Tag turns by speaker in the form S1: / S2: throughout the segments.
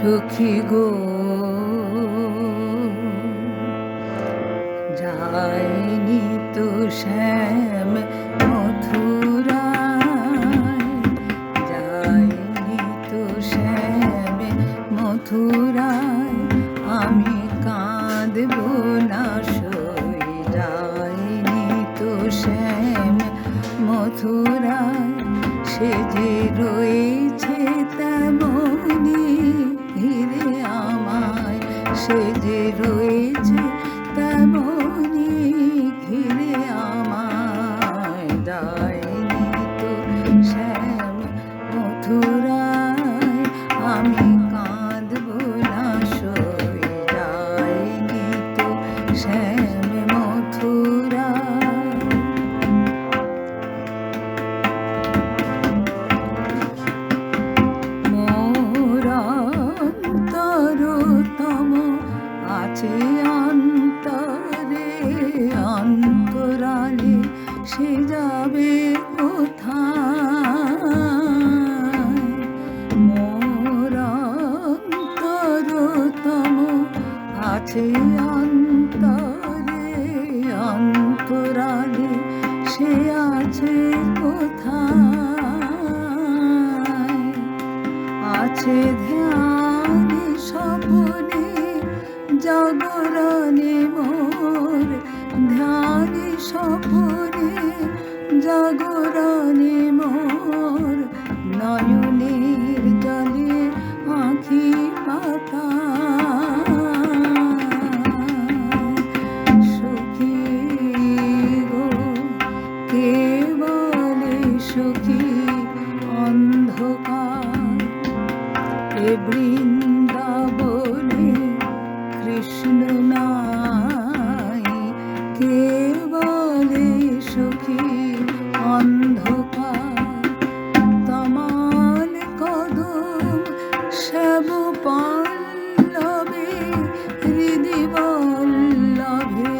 S1: সখী গো যায়নি তো শ্যাম মথুরায়, যায়নি তো শ্যাম মথুরায়, আমি কাঁদব না সই। যায়নি তো শ্যাম মথুরায়, সে যে রয়েছে তেমনি ঘিরে আমায়, সে যে রয়েছে তেমনি ঘিরে আমায়। যায়নি তো শ্যাম মথুরায়, আমি কাঁদব না সই। যায়নি তো শ্যাম মথুরায়। মোর অন্তরতম আছে অন্তরে, অন্তরালে সে যাবে কোথায়? মোর অন্তরতম আছে অন্তরে, অন্তরালে সে আছে কোথায়? আছে ধ্যানে স্বপনে জাগরণে মোর, ধ্যানে স্বপনে জাগরণে মোর, নয়নের জলে আঁখি পাতা। সখী গো কে বলে সখী অন্ধকার, এ বৃন্দাবনে কৃষ্ণ নাই। কে বলে সখী অন্ধকার, তমাল কদম শ্যাম পল্লবে, হৃদি বল্লভে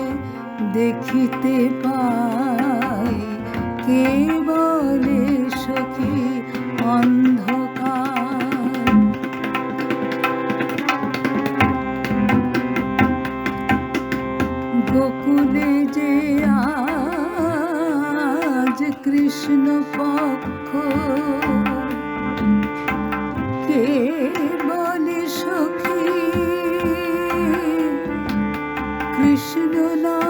S1: দেখিতে পাই। কে বলে সখী অন্ধকার। গোকুলে যে আজ কৃষ্ণ পক্ষ, কে বলে সখী কৃষ্ণ নাই।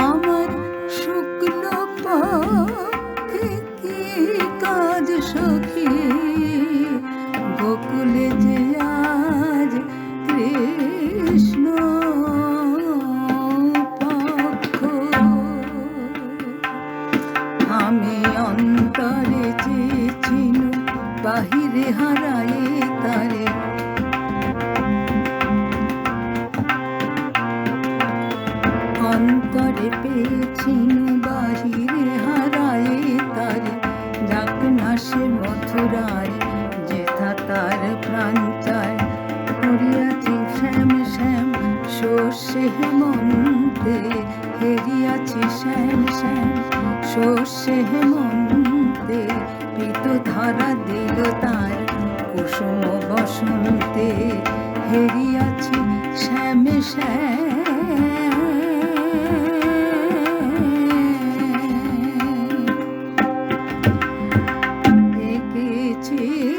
S1: আমার শুক্ল পক্ষে কি কাজ সখী, গোকুলে যে আজ কৃষ্ণ পক্ষ। আমি অন্তরে যে চিনু, বাহিরে হারাই তারে। অন্তরে পেয়েছিনু, বাহিরে হারাই তারে। যাক না সে মথুরায়, যেথা তার প্রাণ চায়। করিয়াছি শ্যাম শ্যাম শস্যে হেমন্তে, হেরিয়াছি শ্যাম শ্যাম শস্যে হেমন্তে। পিত ধরা দিল তার কুসুম বসন্তে, হেরিয়াছি শ্যাম শ্যাম।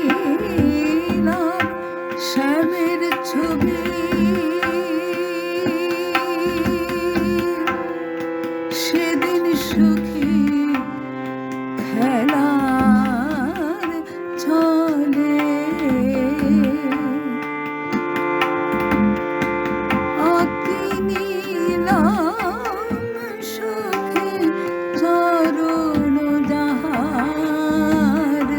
S1: এঁকেছিলাম শ্যামের ছবি, সেদিন সুখী খেলার ছলে। আঁকিনিলাম সুখী চরণ যাহার,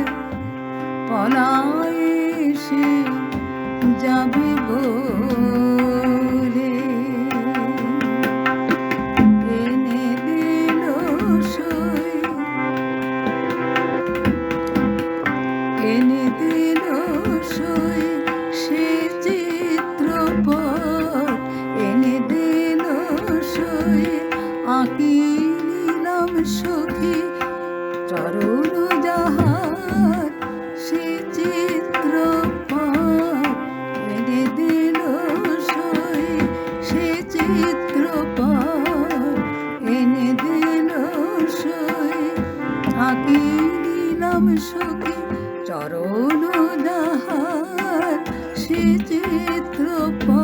S1: পলায় সে যাবে বলে। এনে দিল সই, এনে দিল সই সে চিত্রপট, এনে দিল সই আঁকি নিলাম সখী চরণ যাহার সে চিত্রপট এনে দিল সই, সে চিত্রপট এনে দিল সই। আঁকি দিলাম সখী চরণ যাহার সে চিত্রপট